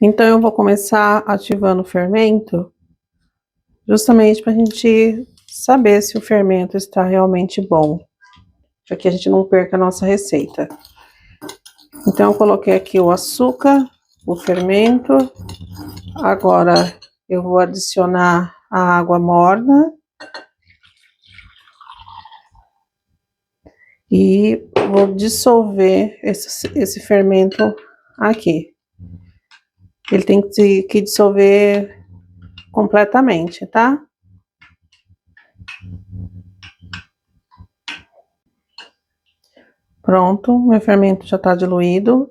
Então, eu vou começar ativando o fermento, justamente para a gente saber se o fermento está realmente bom, para que a gente não perca a nossa receita. Então, eu coloquei aqui o açúcar, o fermento. Agora, eu vou adicionar a água morna. E vou dissolver esse fermento aqui. Ele tem que dissolver completamente, tá? Pronto, meu fermento já tá diluído.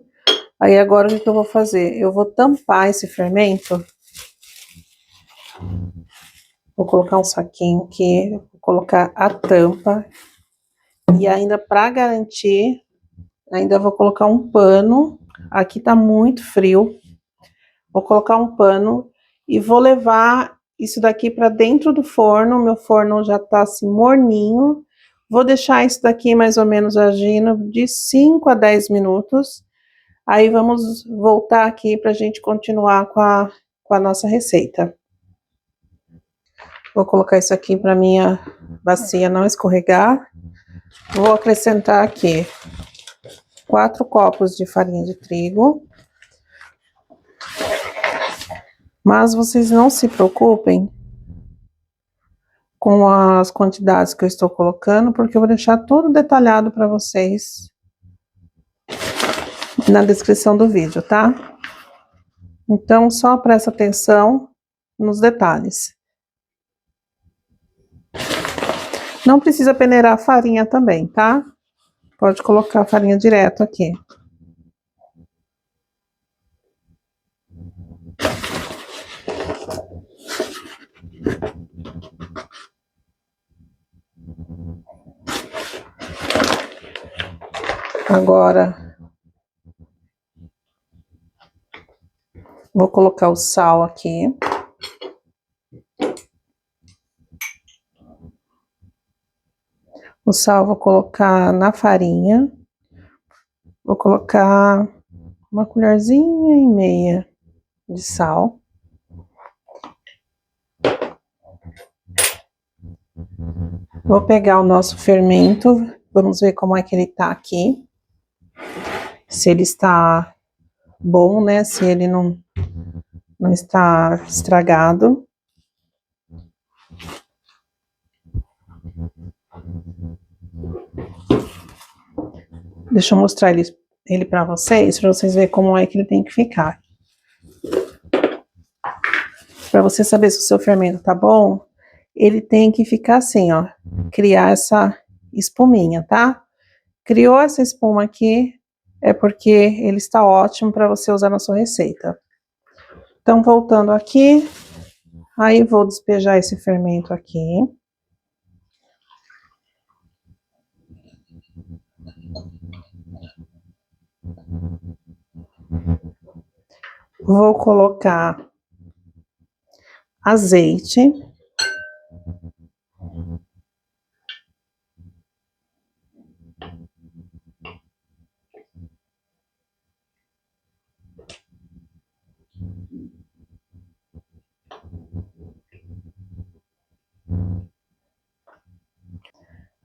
Aí agora o que eu vou fazer? Eu vou tampar esse fermento. Vou colocar um saquinho aqui, vou colocar a tampa. E ainda para garantir, ainda vou colocar um pano. Aqui tá muito frio. Vou colocar um pano e vou levar isso daqui para dentro do forno. Meu forno já tá assim morninho. Vou deixar isso daqui mais ou menos agindo de 5 a 10 minutos. Aí vamos voltar aqui para a gente continuar com a nossa receita. Vou colocar isso aqui para minha bacia não escorregar. Vou acrescentar aqui 4 copos de farinha de trigo. Mas vocês não se preocupem com as quantidades que eu estou colocando, porque eu vou deixar tudo detalhado para vocês na descrição do vídeo, tá? Então, só presta atenção nos detalhes. Não precisa peneirar a farinha também, tá? Pode colocar a farinha direto aqui. Agora, vou colocar o sal aqui. O sal vou colocar na farinha. Vou colocar uma colherzinha e meia de sal. Vou pegar o nosso fermento, vamos ver como é que ele tá aqui. Se ele está bom, né? Se ele não está estragado. Deixa eu mostrar ele para vocês verem como é que ele tem que ficar. Para você saber se o seu fermento tá bom, ele tem que ficar assim, ó, criar essa espuminha, tá? Criou essa espuma aqui, é porque ele está ótimo para você usar na sua receita. Então, voltando aqui, aí vou despejar esse fermento aqui. Vou colocar azeite.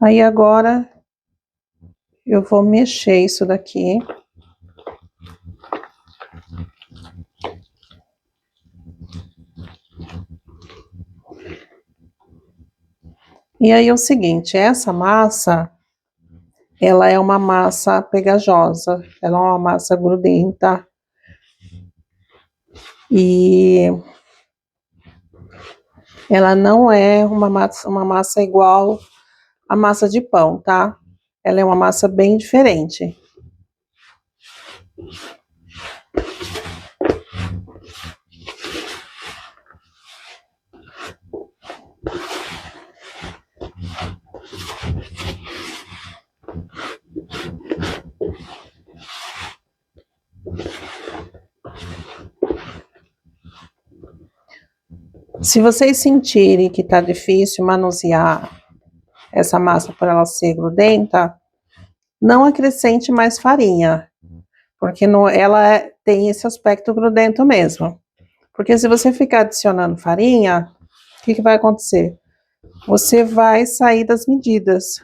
Aí agora eu vou mexer isso daqui. E aí é o seguinte, essa massa, ela é uma massa pegajosa, ela é uma massa grudenta. E ela não é uma massa igual a massa de pão, tá? Ela é uma massa bem diferente. Se vocês sentirem que tá difícil manusear essa massa por ela ser grudenta, não acrescente mais farinha. porque ela tem esse aspecto grudento mesmo. Porque se você ficar adicionando farinha, o que vai acontecer? Você vai sair das medidas.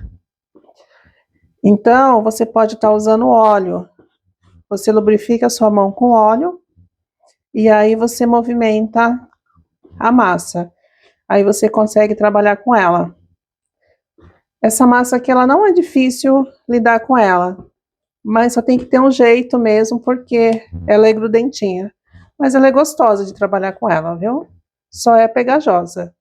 Então, você pode estar usando óleo. Você lubrifica a sua mão com óleo e aí você movimenta a massa. Aí você consegue trabalhar com ela. Essa massa aqui, ela não é difícil lidar com ela, mas só tem que ter um jeito mesmo, porque ela é grudentinha. Mas ela é gostosa de trabalhar com ela, viu? Só é pegajosa.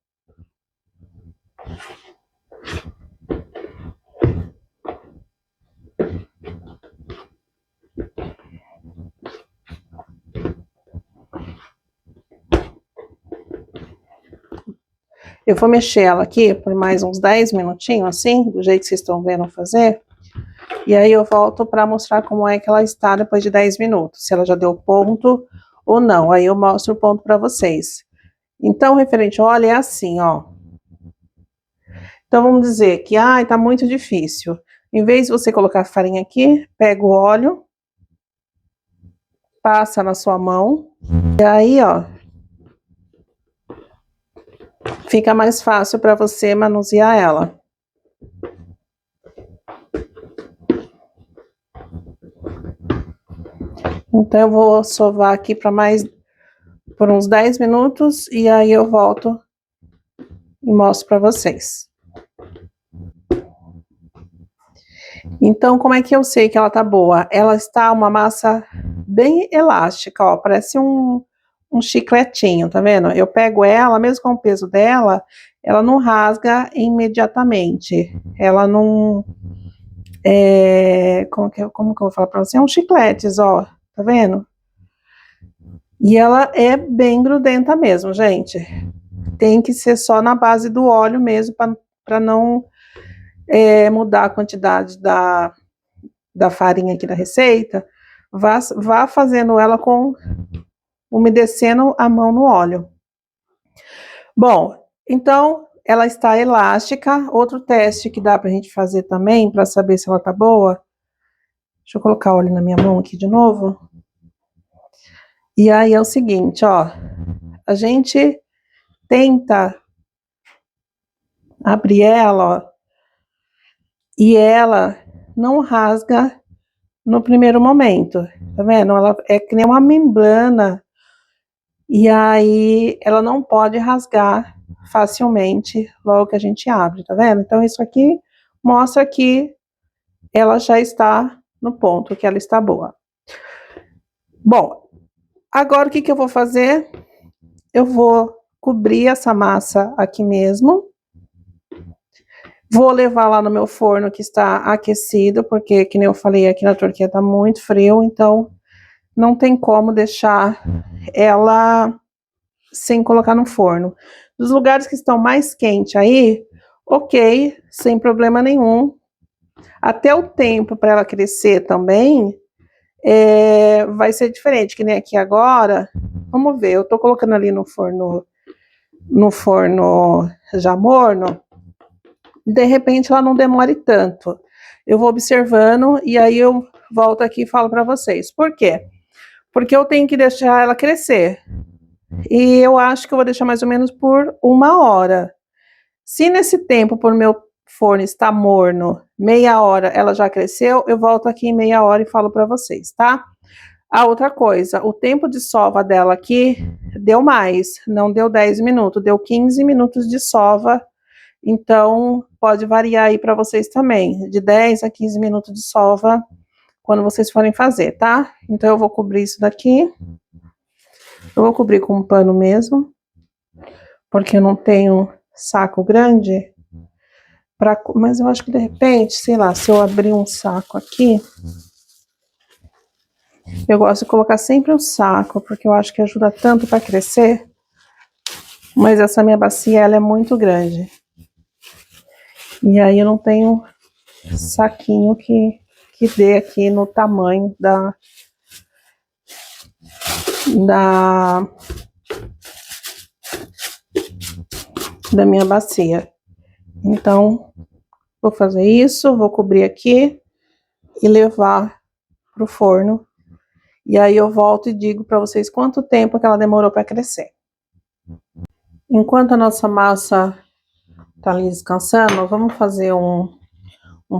Eu vou mexer ela aqui por mais uns 10 minutinhos, assim, do jeito que vocês estão vendo fazer. E aí eu volto para mostrar como é que ela está depois de 10 minutos, se ela já deu ponto ou não. Aí eu mostro o ponto para vocês. Então, referente ao óleo é assim, ó. Então, vamos dizer que, tá muito difícil. Em vez de você colocar a farinha aqui, pega o óleo, passa na sua mão, e aí, ó, fica mais fácil para você manusear ela. Então, eu vou sovar aqui por uns 10 minutos, e aí eu volto e mostro para vocês. Então, como é que eu sei que ela tá boa? Ela está uma massa bem elástica, ó, parece um chicletinho, tá vendo? Eu pego ela, mesmo com o peso dela, ela não rasga imediatamente. Ela não... como que eu vou falar pra você? É um chicletes, ó, tá vendo? E ela é bem grudenta mesmo, gente. Tem que ser só na base do óleo mesmo, para não mudar a quantidade da farinha aqui da receita. Vá fazendo ela umedecendo a mão no óleo. Bom, então ela está elástica. Outro teste que dá pra gente fazer também, para saber se ela tá boa. Deixa eu colocar óleo na minha mão aqui de novo. E aí é o seguinte, ó. A gente tenta abrir ela, ó, e ela não rasga no primeiro momento, tá vendo? Ela é que nem uma membrana, e aí ela não pode rasgar facilmente logo que a gente abre, tá vendo? Então isso aqui mostra que ela já está no ponto, que ela está boa. Bom, agora o que eu vou fazer? Eu vou cobrir essa massa aqui mesmo. Vou levar lá no meu forno que está aquecido, porque, que nem eu falei, aqui na Turquia tá muito frio, então não tem como deixar ela sem colocar no forno. Dos lugares que estão mais quentes aí, ok, sem problema nenhum. Até o tempo para ela crescer também vai ser diferente, que nem aqui agora. Vamos ver, eu tô colocando ali no forno já morno. De repente ela não demore tanto. Eu vou observando e aí eu volto aqui e falo para vocês. Por quê? Porque eu tenho que deixar ela crescer. E eu acho que eu vou deixar mais ou menos por 1 hora. Se nesse tempo, por meu forno está morno, meia hora ela já cresceu, eu volto aqui em meia hora e falo para vocês, tá? A outra coisa, o tempo de sova dela aqui deu mais, não deu 10 minutos, deu 15 minutos de sova. Então, pode variar aí para vocês também, de 10 a 15 minutos de sova, quando vocês forem fazer, tá? Então, eu vou cobrir isso daqui. Eu vou cobrir com um pano mesmo, porque eu não tenho saco grande. Mas eu acho que, de repente, sei lá, se eu abrir um saco aqui, eu gosto de colocar sempre um saco, porque eu acho que ajuda tanto para crescer. Mas essa minha bacia, ela é muito grande. E aí eu não tenho saquinho que dê aqui no tamanho da minha bacia. Então, vou fazer isso, vou cobrir aqui e levar pro forno E aí eu volto e digo para vocês quanto tempo que ela demorou para crescer. Enquanto a nossa massa tá ali descansando, vamos fazer um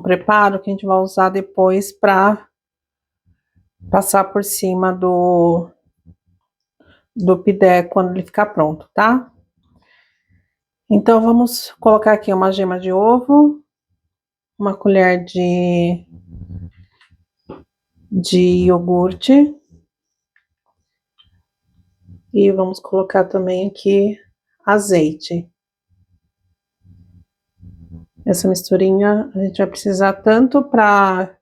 preparo que a gente vai usar depois para passar por cima do pidé quando ele ficar pronto, tá? Então, vamos colocar aqui uma gema de ovo, uma colher de iogurte. E vamos colocar também aqui azeite. Essa misturinha a gente vai precisar tanto para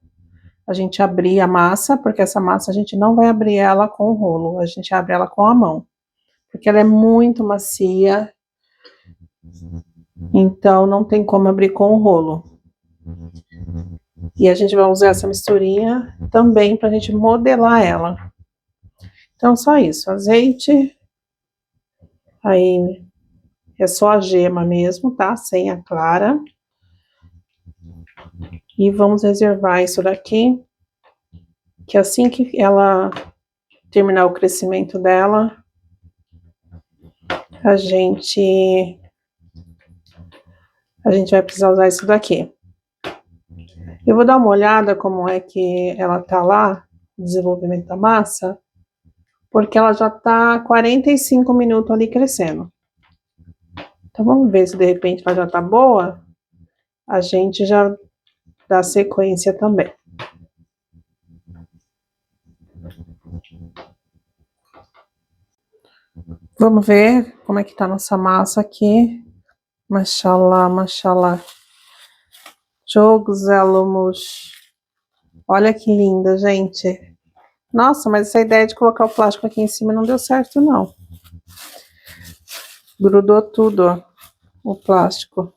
a gente abrir a massa, porque essa massa a gente não vai abrir ela com o rolo, a gente abre ela com a mão, porque ela é muito macia, então não tem como abrir com o rolo. E a gente vai usar essa misturinha também para a gente modelar ela. Então, só isso, azeite, aí é só a gema mesmo, tá? Sem a clara. E vamos reservar isso daqui, que assim que ela terminar o crescimento dela, a gente vai precisar usar isso daqui. Eu vou dar uma olhada como é que ela tá lá, o desenvolvimento da massa, porque ela já tá 45 minutos ali crescendo. Então vamos ver se de repente ela já tá boa, a gente já dá sequência também. Vamos ver como é que tá nossa massa aqui. Mashallah, mashallah. Jogos Elomos. Olha que linda, gente. Nossa, mas essa ideia de colocar o plástico aqui em cima não deu certo, não. Grudou tudo, ó, o plástico.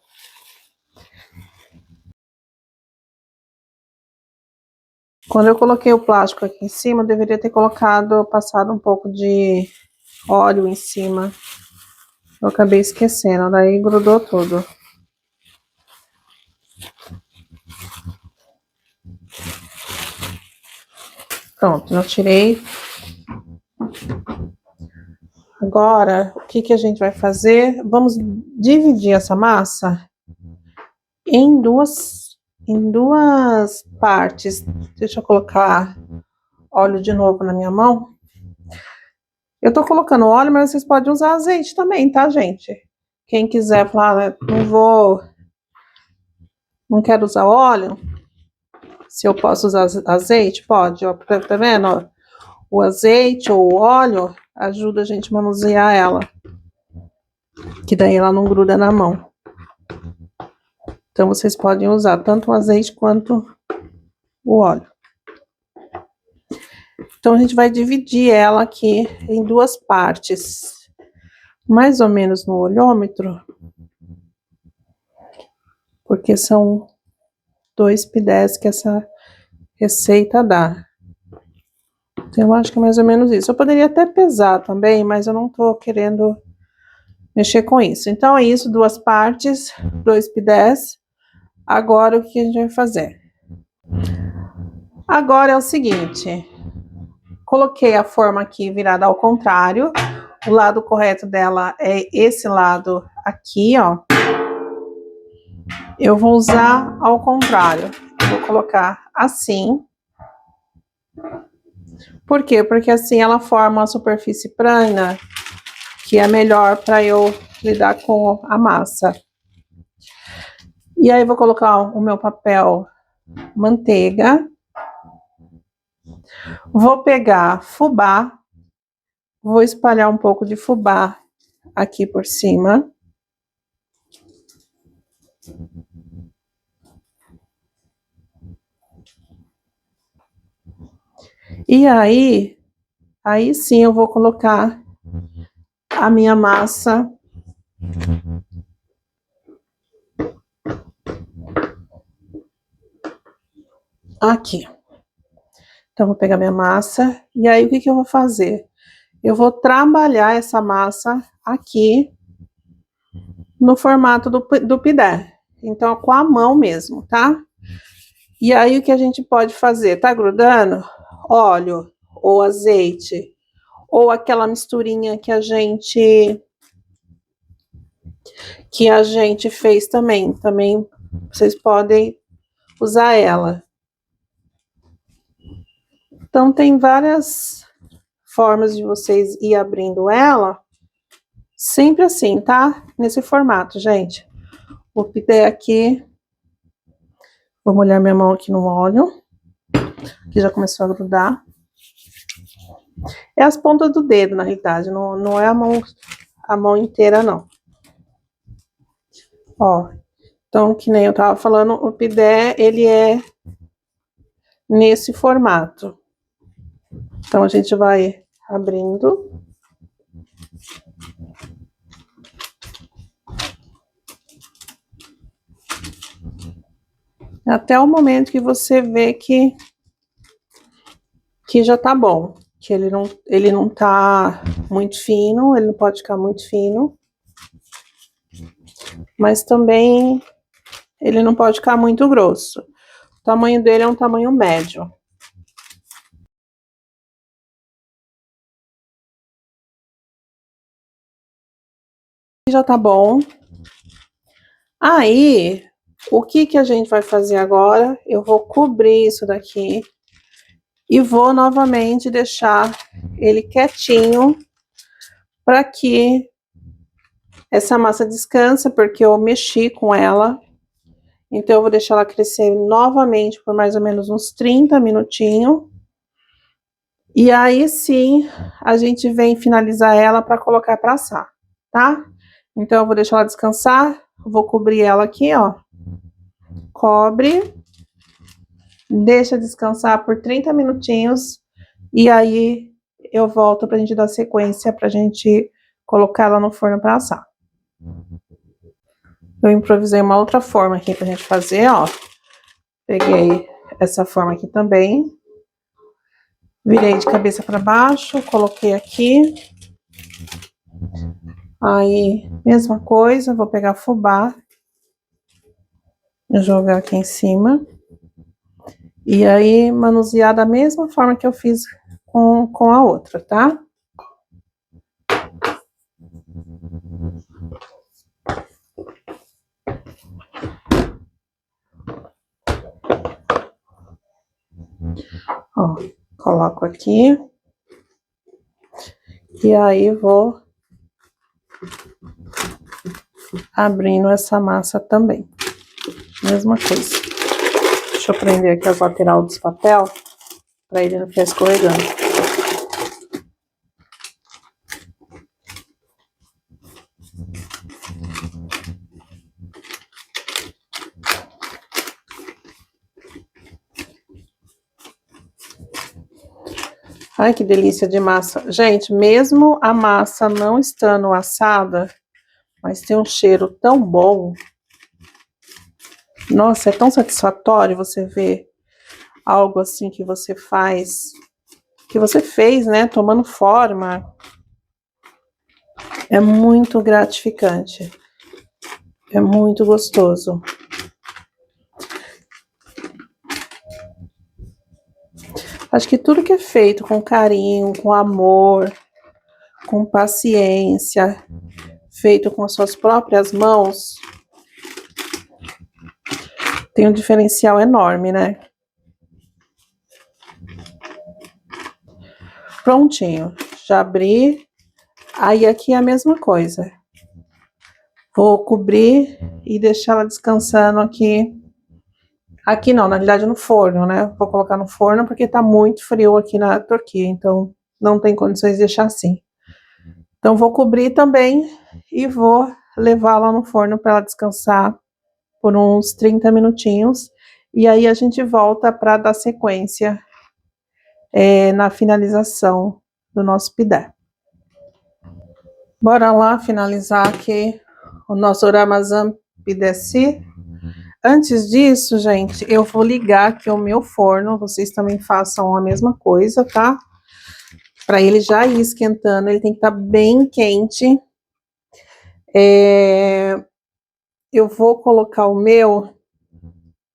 Quando eu coloquei o plástico aqui em cima, eu deveria ter passado um pouco de óleo em cima. Eu acabei esquecendo, daí grudou tudo. Pronto, eu tirei. Agora, o que a gente vai fazer? Vamos dividir essa massa em duas partes. Deixa eu colocar óleo de novo na minha mão. Eu tô colocando óleo, mas vocês podem usar azeite também, tá, gente? Quem quiser falar, não quero usar óleo, se eu posso usar azeite, pode, ó, tá vendo? Ó, o azeite ou o óleo ajuda a gente a manusear ela, que daí ela não gruda na mão. Então, vocês podem usar tanto o azeite quanto o óleo. Então, a gente vai dividir ela aqui em duas partes, mais ou menos no olhômetro, porque são 2 pidés que essa receita dá. Então, eu acho que é mais ou menos isso. Eu poderia até pesar também, mas eu não tô querendo mexer com isso. Então, é isso, 2 partes, 2 pidés. Agora, o que a gente vai fazer? Agora é o seguinte, coloquei a forma aqui virada ao contrário, o lado correto dela é esse lado aqui, ó. Eu vou usar ao contrário, vou colocar assim. Por quê? Porque assim ela forma uma superfície plana, que é melhor para eu lidar com a massa. E aí vou colocar o meu papel manteiga. Vou pegar fubá, vou espalhar um pouco de fubá aqui por cima. E aí sim eu vou colocar a minha massa aqui. Então, vou pegar minha massa, e aí o que eu vou fazer? Eu vou trabalhar essa massa aqui no formato do pidé. Então, com a mão mesmo, tá? E aí, o que a gente pode fazer? Tá grudando? Óleo ou azeite, ou aquela misturinha que a gente fez também vocês podem usar ela. Então tem várias formas de vocês ir abrindo ela, sempre assim, tá? Nesse formato, gente. Vou pedir aqui, vou molhar minha mão aqui no óleo, que já começou a grudar. É as pontas do dedo, na realidade, não é a mão inteira, não. Ó, então, que nem eu tava falando, o pidé, ele é nesse formato. Então, a gente vai abrindo. Até o momento que você vê que já tá bom. Que ele não tá muito fino, ele não pode ficar muito fino. Mas também ele não pode ficar muito grosso. O tamanho dele é um tamanho médio. Já tá bom. Aí, o que a gente vai fazer agora? Eu vou cobrir isso daqui e vou novamente deixar ele quietinho para que essa massa descanse, porque eu mexi com ela. Então, eu vou deixar ela crescer novamente por mais ou menos uns 30 minutinhos. E aí, sim, a gente vem finalizar ela para colocar para assar, tá? Então, eu vou deixar ela descansar. Vou cobrir ela aqui, ó. Cobre. Deixa descansar por 30 minutinhos. E aí, eu volto pra gente dar sequência, pra gente colocar ela no forno para assar. Eu improvisei uma outra forma aqui pra gente fazer, ó. Peguei essa forma aqui também. Virei de cabeça para baixo, coloquei aqui. Aí, mesma coisa, vou pegar fubá, jogar aqui em cima. E aí, manusear da mesma forma que eu fiz com a outra, tá? Ó, coloco aqui. E aí, vou abrindo essa massa também. Mesma coisa. Deixa eu prender aqui as laterais dos papel, para ele não ficar escorregando. Ai, que delícia de massa. Gente, mesmo a massa não estando assada, mas tem um cheiro tão bom. Nossa, é tão satisfatório você ver algo assim que você faz, que você fez, né, tomando forma. É muito gratificante. É muito gostoso. Acho que tudo que é feito com carinho, com amor, com paciência, feito com as suas próprias mãos, tem um diferencial enorme, né? Prontinho, já abri. Aí aqui é a mesma coisa. Vou cobrir e deixar ela descansando aqui. Aqui não, na realidade no forno, né? Vou colocar no forno porque tá muito frio aqui na Turquia, então não tem condições de deixar assim. Então vou cobrir também e vou levar lá no forno para ela descansar por uns 30 minutinhos. E aí a gente volta para dar sequência na finalização do nosso pidé. Bora lá finalizar aqui o nosso Ramazan pidesi. Antes disso, gente, eu vou ligar aqui o meu forno. Vocês também façam a mesma coisa, tá? Para ele já ir esquentando, ele tem que estar bem quente. Eu vou colocar o meu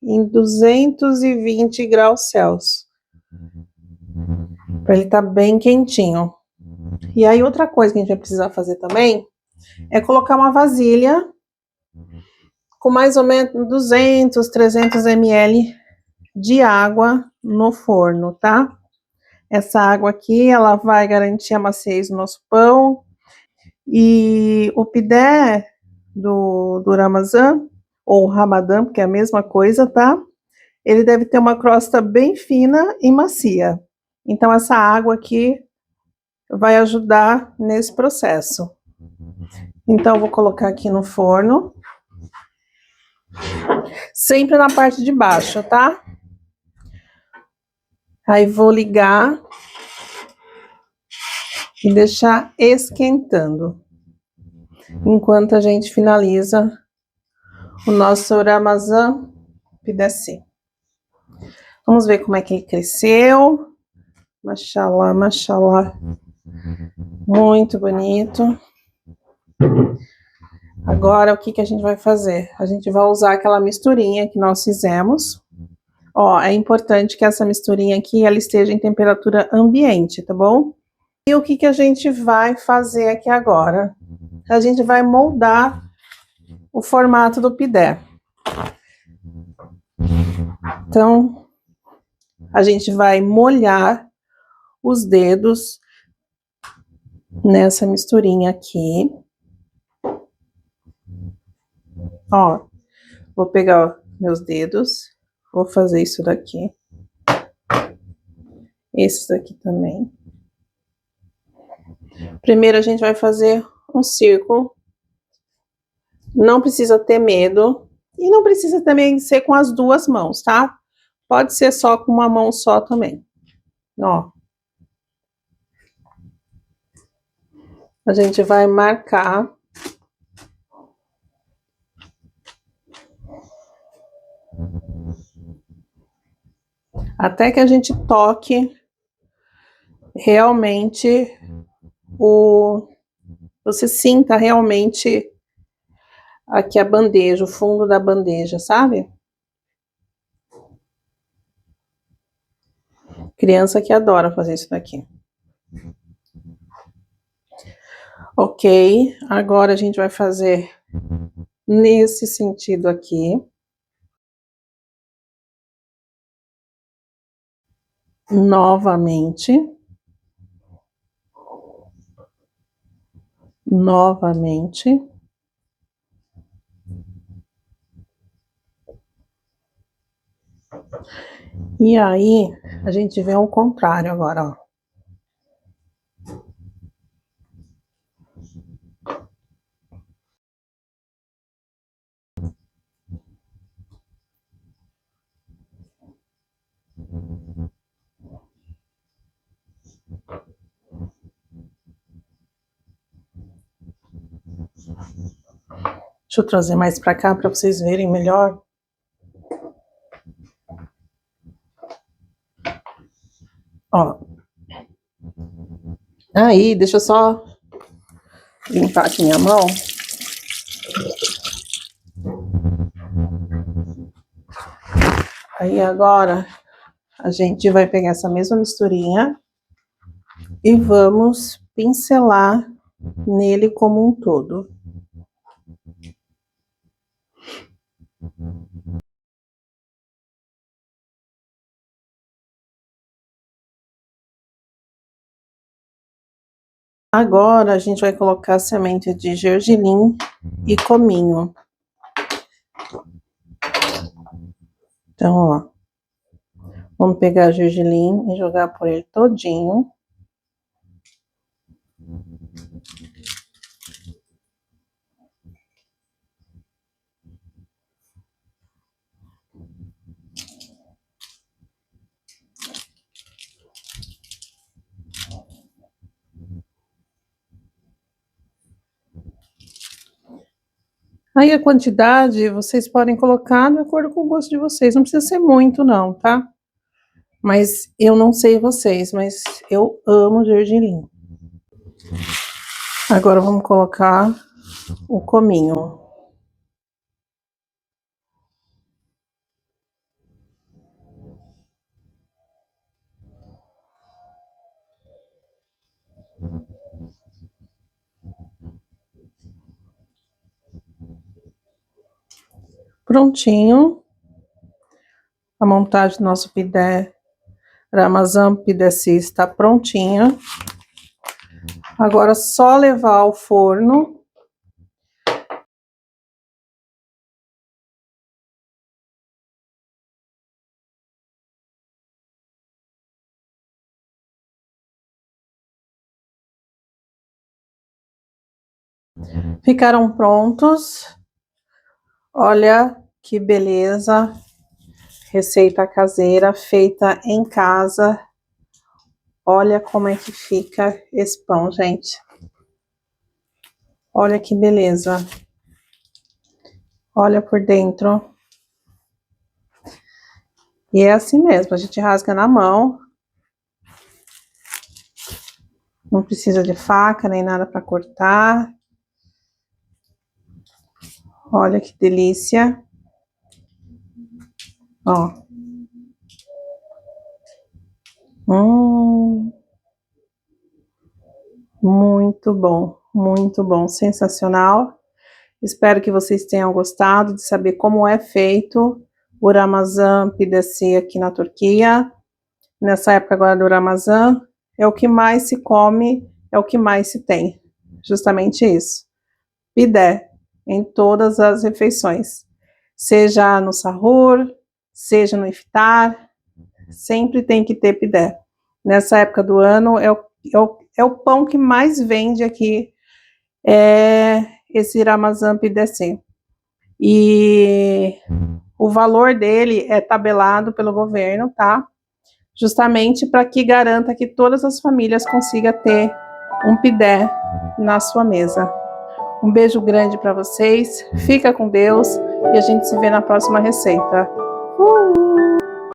em 220 graus Celsius. Para ele estar bem quentinho. E aí, outra coisa que a gente vai precisar fazer também é colocar uma vasilha com mais ou menos 200, 300 ml de água no forno, tá? Essa água aqui, ela vai garantir a maciez do nosso pão. E o pidé do Ramazan, ou Ramadã, porque é a mesma coisa, tá? Ele deve ter uma crosta bem fina e macia. Então, essa água aqui vai ajudar nesse processo. Então, eu vou colocar aqui no forno. Sempre na parte de baixo, tá? Aí, vou ligar e deixar esquentando. Enquanto a gente finaliza o nosso Ramazan pideci. Vamos ver como é que ele cresceu. Mashallah, mashallah. Muito bonito. Agora, o que que a gente vai fazer? A gente vai usar aquela misturinha que nós fizemos. Ó, é importante que essa misturinha aqui, ela esteja em temperatura ambiente, tá bom? E o que que a gente vai fazer aqui agora? A gente vai moldar o formato do pidé. Então, a gente vai molhar os dedos nessa misturinha aqui. Ó, vou pegar meus dedos, vou fazer isso daqui. Esse daqui também. Primeiro a gente vai fazer um círculo. Não precisa ter medo. E não precisa também ser com as duas mãos, tá? Pode ser só com uma mão só também. Ó. A gente vai marcar. Até que a gente toque realmente você sinta realmente aqui a bandeja, o fundo da bandeja, sabe? Criança que adora fazer isso daqui. Ok, agora a gente vai fazer nesse sentido aqui. Novamente. Novamente. E aí, a gente vê o contrário agora, ó. Deixa eu trazer mais pra cá pra vocês verem melhor. Ó. Aí, deixa eu só limpar aqui minha mão. Aí agora a gente vai pegar essa mesma misturinha e vamos pincelar nele como um todo. Agora a gente vai colocar semente de gergelim e cominho. Então, ó, vamos pegar o gergelim e jogar por ele todinho. Aí a quantidade vocês podem colocar de acordo com o gosto de vocês. Não precisa ser muito não, tá? Mas eu não sei vocês, mas eu amo gergelim. Agora vamos colocar o cominho. Prontinho. A montagem do nosso pidé Ramazan Pidesi está prontinha. Agora é só levar ao forno. Ficaram prontos. Olha que beleza. Receita caseira feita em casa. Olha como é que fica esse pão, gente. Olha que beleza. Olha por dentro. E é assim mesmo, a gente rasga na mão. Não precisa de faca nem nada para cortar. Olha que delícia. Ó. Muito bom, sensacional. Espero que vocês tenham gostado de saber como é feito o Ramazan Pidesi aqui na Turquia. Nessa época agora do Ramazan, é o que mais se come, é o que mais se tem. Justamente isso. Pidé em todas as refeições. Seja no sahur, seja no iftar, sempre tem que ter pidé. Nessa época do ano, é o pão que mais vende aqui, esse Ramazan Pidesi. E o valor dele é tabelado pelo governo, tá? Justamente para que garanta que todas as famílias consigam ter um pidé na sua mesa. Um beijo grande para vocês, fica com Deus e a gente se vê na próxima receita.